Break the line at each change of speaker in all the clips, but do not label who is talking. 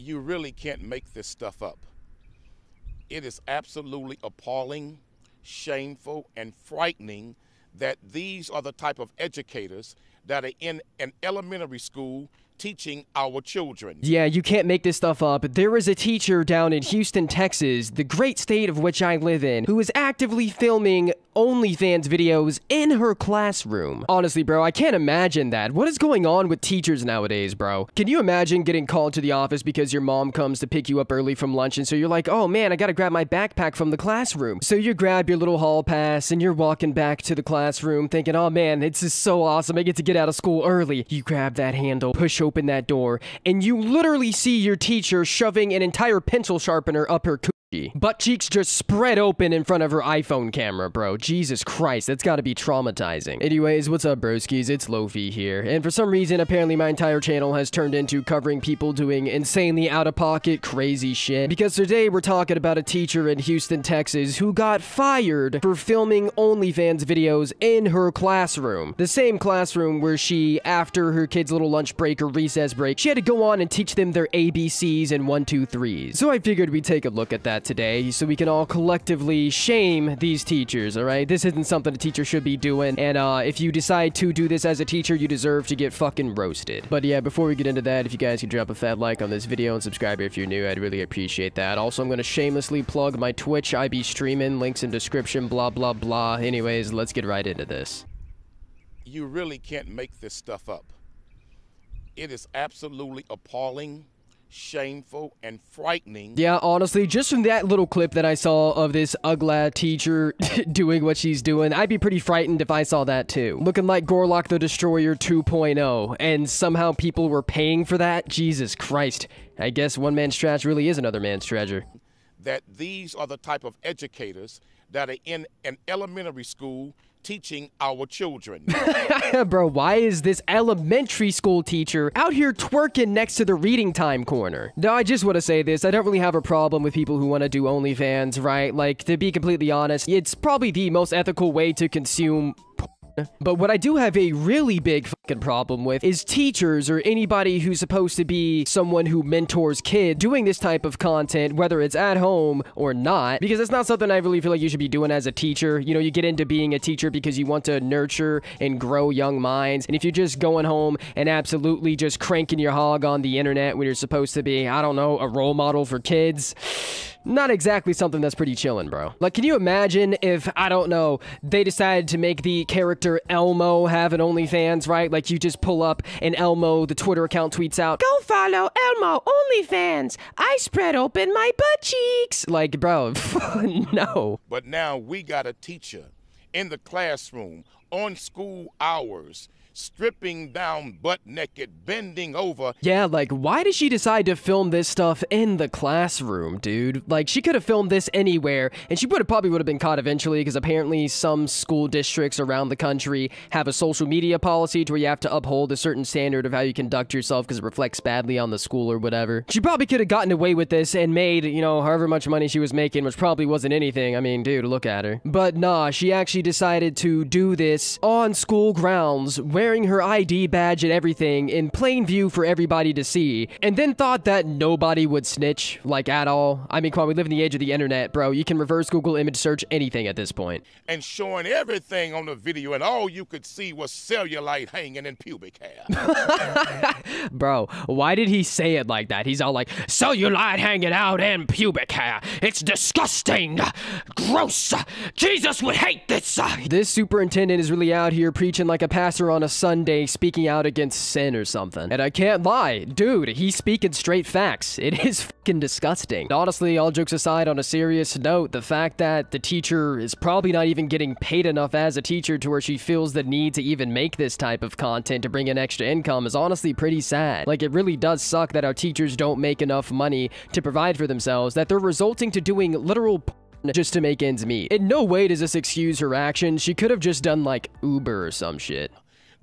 You really can't make this stuff up. It is absolutely appalling, shameful, and frightening that these are the type of educators that are in an elementary school teaching our children.
Yeah, you can't make this stuff up. There is a teacher down in Houston, Texas, the great state of which I live in, who is actively filming OnlyFans videos in her classroom. Honestly, bro, I can't imagine that. What is going on with teachers nowadays, bro? Can you imagine getting called to the office because your mom comes to pick you up early from lunch, and so you're like, oh man, I gotta grab my backpack from the classroom. So you grab your little hall pass and you're walking back to the classroom thinking, oh man, this is so awesome, I get to get out of school early. You grab that handle, push open that door, and you literally see your teacher shoving an entire pencil sharpener up her butt cheeks just spread open in front of her iPhone camera, bro. Jesus Christ, that's gotta be traumatizing. Anyways, what's up, broskis? It's Lofi here. And for some reason, apparently my entire channel has turned into covering people doing insanely out-of-pocket, crazy shit. Because today we're talking about a teacher in Houston, Texas who got fired for filming OnlyFans videos in her classroom. The same classroom where she, after her kid's little lunch break or recess break, she had to go on and teach them their ABCs and 1, 2, 3s. So I figured we'd take a look at that today so we can all collectively shame these teachers, alright? This isn't something a teacher should be doing, and if you decide to do this as a teacher, you deserve to get fucking roasted. But yeah, before we get into that, if you guys could drop a fat like on this video and subscribe if you're new, I'd really appreciate that. Also, I'm gonna shamelessly plug my Twitch. I be streaming, links in description, blah blah blah. Anyways, let's get right into this.
You really can't make this stuff up. It is absolutely appalling, shameful, and frightening.
Yeah, honestly, just from that little clip that I saw of this ugly teacher doing what she's doing, I'd be pretty frightened if I saw that too. Looking like Gorlock the Destroyer 2.0, and somehow people were paying for that? Jesus Christ. I guess one man's trash really is another man's treasure.
That these are the type of educators that are in an elementary school teaching our children.
Bro, why is this elementary school teacher out here twerking next to the reading time corner? Now, I just want to say this. I don't really have a problem with people who want to do OnlyFans, right? Like, to be completely honest, it's probably the most ethical way to consume. But what I do have a really big fucking problem with is teachers or anybody who's supposed to be someone who mentors kids doing this type of content, whether it's at home or not, because it's not something I really feel like you should be doing as a teacher. You know, you get into being a teacher because you want to nurture and grow young minds, and if you're just going home and absolutely just cranking your hog on the internet when you're supposed to be, I don't know, a role model for kids, not exactly something that's pretty chillin', bro. Like, can you imagine if, I don't know, they decided to make the character Elmo have an OnlyFans, right? Like, you just pull up and Elmo, the Twitter account, tweets out, "Go follow Elmo OnlyFans. I spread open my butt cheeks." Like, bro, no.
But now we got a teacher in the classroom on school hours, stripping down butt naked, bending over.
Yeah, like, why did she decide to film this stuff in the classroom, dude? Like, she could have filmed this anywhere, and she probably would have been caught eventually, because apparently some school districts around the country have a social media policy to where you have to uphold a certain standard of how you conduct yourself because it reflects badly on the school or whatever. She probably could have gotten away with this and made, you know, however much money she was making, which probably wasn't anything. I mean, dude, look at her. But nah, she actually decided to do this on school grounds, wearing her ID badge and everything in plain view for everybody to see, and then thought that nobody would snitch, like, at all. I mean, come on, we live in the age of the internet, bro. You can reverse Google image search anything at this point.
And showing everything on the video, and all you could see was cellulite hanging in pubic hair.
Bro, why did he say it like that? He's all like, "Cellulite hanging out and pubic hair. It's disgusting. Gross. Jesus would hate this." This superintendent is really out here preaching like a pastor on a Sunday, speaking out against sin or something. And I can't lie, dude, he's speaking straight facts. It is fucking disgusting. Honestly, all jokes aside, on a serious note, the fact that the teacher is probably not even getting paid enough as a teacher to where she feels the need to even make this type of content to bring in extra income is honestly pretty sad. Like, it really does suck that our teachers don't make enough money to provide for themselves, that they're resulting to doing literal just to make ends meet. In no way does this excuse her actions. She could have just done like Uber or some shit.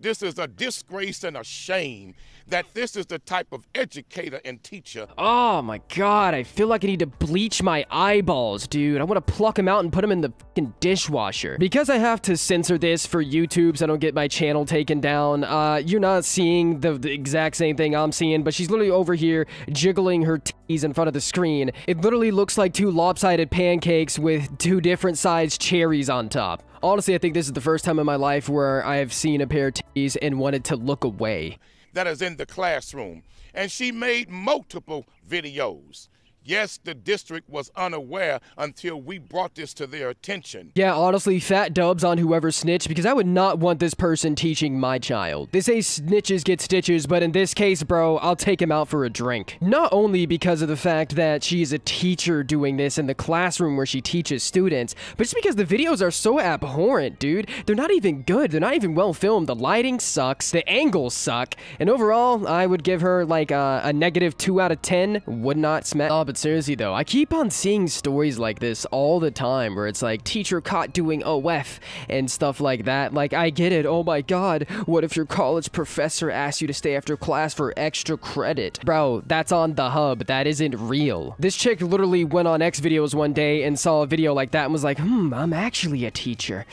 This is a disgrace and a shame that this is the type of educator and teacher.
Oh my god, I feel like I need to bleach my eyeballs, dude. I want to pluck them out and put them in the fucking dishwasher. Because I have to censor this for YouTube so I don't get my channel taken down, you're not seeing the exact same thing I'm seeing, but she's literally over here jiggling her titties in front of the screen. It literally looks like two lopsided pancakes with two different sized cherries on top. Honestly, I think this is the first time in my life where I have seen a pair of titties and wanted to look away.
That is in the classroom. And she made multiple videos. Yes, the district was unaware until we brought this to their attention.
Yeah, honestly, fat dubs on whoever snitched, because I would not want this person teaching my child. They say snitches get stitches, but in this case, bro, I'll take him out for a drink. Not only because of the fact that she's a teacher doing this in the classroom where she teaches students, but just because the videos are so abhorrent, dude. They're not even good. They're not even well filmed. The lighting sucks. The angles suck. And overall, I would give her like a negative 2 out of 10. Would not smash. Oh, but seriously though, I keep on seeing stories like this all the time where it's like teacher caught doing OF and stuff like that. Like, I get it. Oh my god, what if your college professor asks you to stay after class for extra credit? Bro, that's on the hub. That isn't real. This chick literally went on X videos one day and saw a video like that and was like, I'm actually a teacher.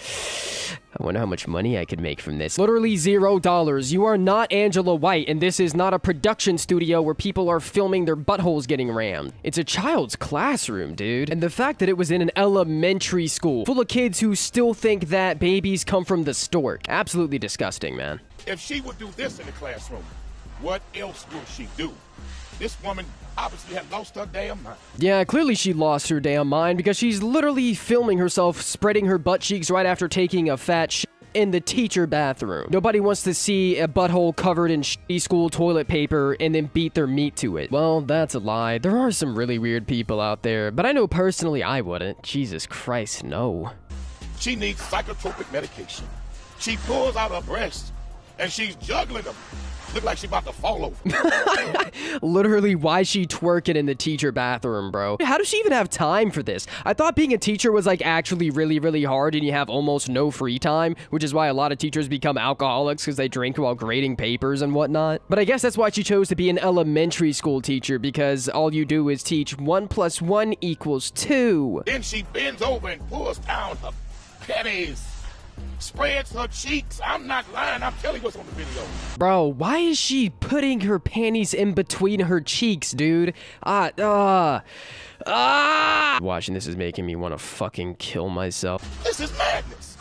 I wonder how much money I could make from this. Literally $0. You are not Angela White, and this is not a production studio where people are filming their buttholes getting rammed. It's a child's classroom, dude. And the fact that it was in an elementary school full of kids who still think that babies come from the stork. Absolutely disgusting, man.
If she would do this in the classroom, what else would she do? This woman obviously had lost her damn mind.
Yeah, clearly she lost her damn mind because she's literally filming herself spreading her butt cheeks right after taking a fat shit in the teacher bathroom. Nobody wants to see a butthole covered in shitty school toilet paper and then beat their meat to it. Well, that's a lie. There are some really weird people out there, but I know personally I wouldn't. Jesus Christ, no.
She needs psychotropic medication. She pulls out her breasts and she's juggling them. Look like she's about to fall over.
Literally, why is she twerking in the teacher bathroom, bro? How does she even have time for this? I thought being a teacher was like actually really, really hard and you have almost no free time, which is why a lot of teachers become alcoholics because they drink while grading papers and whatnot. But I guess that's why she chose to be an elementary school teacher, because all you do is teach 1 + 1 = 2.
Then she bends over and pulls down her panties. Spreads her cheeks. I'm not lying. I'm telling you what's on the video.
Bro, why is she putting her panties in between her cheeks, dude? Watching this is making me want to fucking kill myself.
This is madness.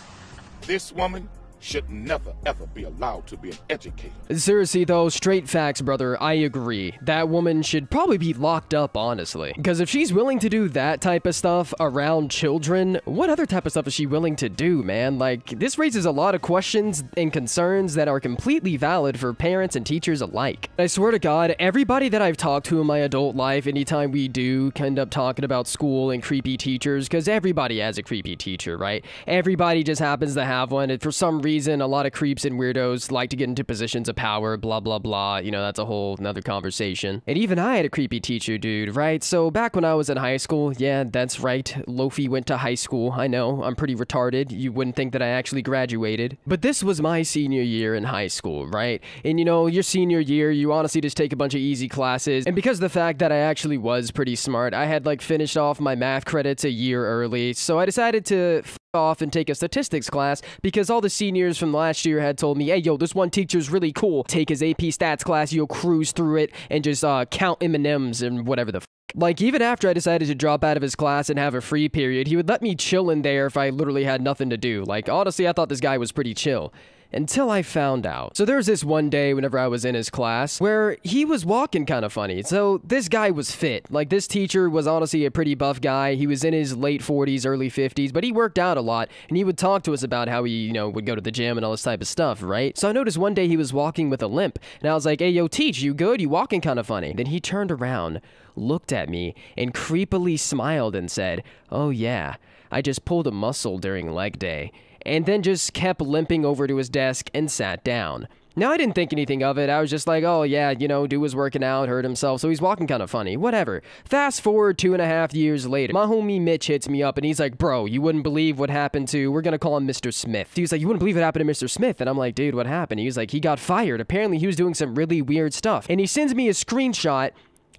This woman should never, ever be allowed to be an educator.
Seriously though, straight facts, brother, I agree. That woman should probably be locked up, honestly. Because if she's willing to do that type of stuff around children, what other type of stuff is she willing to do, man? Like, this raises a lot of questions and concerns that are completely valid for parents and teachers alike. I swear to God, everybody that I've talked to in my adult life, anytime we do end up talking about school and creepy teachers, because everybody has a creepy teacher, right? Everybody just happens to have one, and for some reason, a lot of creeps and weirdos like to get into positions of power, blah, blah, blah. You know, that's a whole nother conversation. And even I had a creepy teacher, dude, right? So back when I was in high school, yeah, that's right. Lofi went to high school. I know, I'm pretty retarded. You wouldn't think that I actually graduated. But this was my senior year in high school, right? And you know, your senior year, you honestly just take a bunch of easy classes. And because of the fact that I actually was pretty smart, I had like finished off my math credits a year early. So I decided to off and take a statistics class because all the seniors from last year had told me, hey, yo, this one teacher's really cool. Take his AP stats class, you'll cruise through it and just count M&Ms and whatever the f. Like, even after I decided to drop out of his class and have a free period, he would let me chill in there if I literally had nothing to do. Like, honestly, I thought this guy was pretty chill. Until I found out. So there was this one day whenever I was in his class where he was walking kind of funny. So this guy was fit. Like, this teacher was honestly a pretty buff guy. He was in his late 40s, early 50s, but he worked out a lot and he would talk to us about how he, you know, would go to the gym and all this type of stuff, right? So I noticed one day he was walking with a limp and I was like, hey, yo, Teach, you good? You walking kind of funny. Then he turned around, looked at me and creepily smiled and said, oh yeah, I just pulled a muscle during leg day. And then just kept limping over to his desk and sat down. Now, I didn't think anything of it. I was just like, oh, yeah, you know, dude was working out, hurt himself, so he's walking kind of funny. Whatever. Fast forward 2.5 years later, my homie Mitch hits me up, and he's like, bro, you wouldn't believe what happened to, we're gonna call him Mr. Smith. He was like, you wouldn't believe what happened to Mr. Smith. And I'm like, dude, what happened? He was like, he got fired. Apparently, he was doing some really weird stuff. And he sends me a screenshot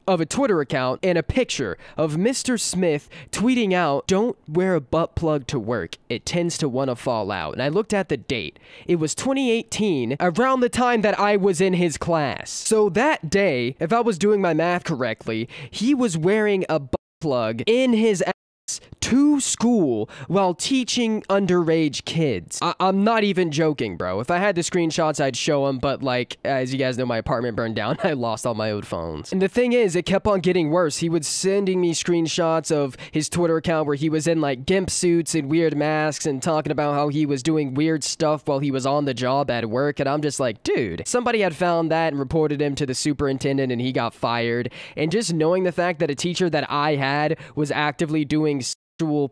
of a Twitter account and a picture of Mr. Smith tweeting out, don't wear a butt plug to work. It tends to want to fall out. And I looked at the date. It was 2018, around the time that I was in his class. So that day, if I was doing my math correctly, he was wearing a butt plug in his ass to school while teaching underage kids. I'm not even joking, bro. If I had the screenshots, I'd show them, but like, as you guys know, my apartment burned down. I lost all my old phones. And the thing is, it kept on getting worse. He was sending me screenshots of his Twitter account where he was in like gimp suits and weird masks and talking about how he was doing weird stuff while he was on the job at work. And I'm just like, dude, somebody had found that and reported him to the superintendent and he got fired. And just knowing the fact that a teacher that I had was actively doing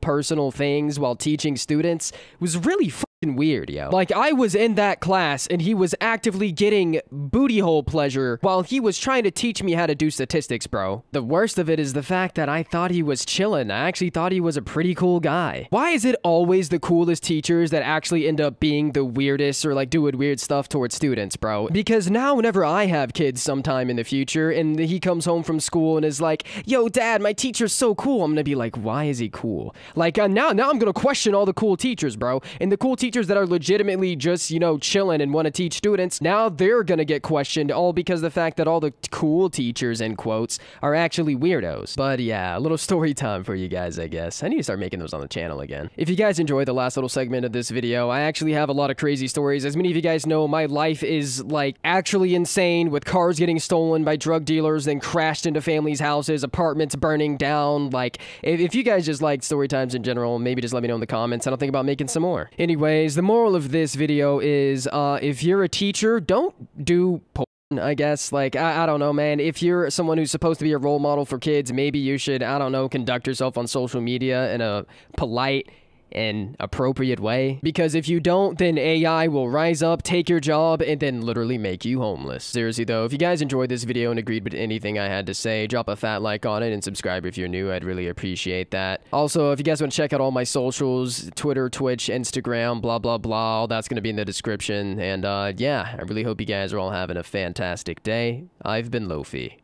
personal things while teaching students was really fucking weird, yo. Like, I was in that class and he was actively getting booty hole pleasure while he was trying to teach me how to do statistics, bro. The worst of it is the fact that I thought he was chillin'. I actually thought he was a pretty cool guy. Why is it always the coolest teachers that actually end up being the weirdest or like doing weird stuff towards students, bro? Because now whenever I have kids sometime in the future and he comes home from school and is like, yo, dad, my teacher's so cool, I'm gonna be like, why is he cool? Like, now I'm gonna question all the cool teachers, bro. And the cool teachers that are legitimately just, you know, chilling and want to teach students, now they're gonna get questioned, all because of the fact that all the cool teachers, in quotes, are actually weirdos. But yeah, a little story time for you guys, I guess. I need to start making those on the channel again. If you guys enjoyed the last little segment of this video, I actually have a lot of crazy stories. As many of you guys know, my life is, like, actually insane, with cars getting stolen by drug dealers, then crashed into families' houses, apartments burning down. Like, if you guys just like story times in general, maybe just let me know in the comments and I'll think about making some more. Anyways, the moral of this video is, if you're a teacher, don't do porn, I guess. Like, I don't know, man. If you're someone who's supposed to be a role model for kids, maybe you should, I don't know, conduct yourself on social media in a polite and appropriate way. Because if you don't, then AI will rise up, take your job, and then literally make you homeless. Seriously though, if you guys enjoyed this video and agreed with anything I had to say, drop a fat like on it and subscribe if you're new. I'd really appreciate that. Also, if you guys want to check out all my socials, Twitter, Twitch, Instagram, blah blah blah, all that's gonna be in the description. And yeah, I really hope you guys are all having a fantastic day. I've been Lofi.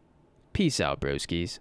Peace out, broskies.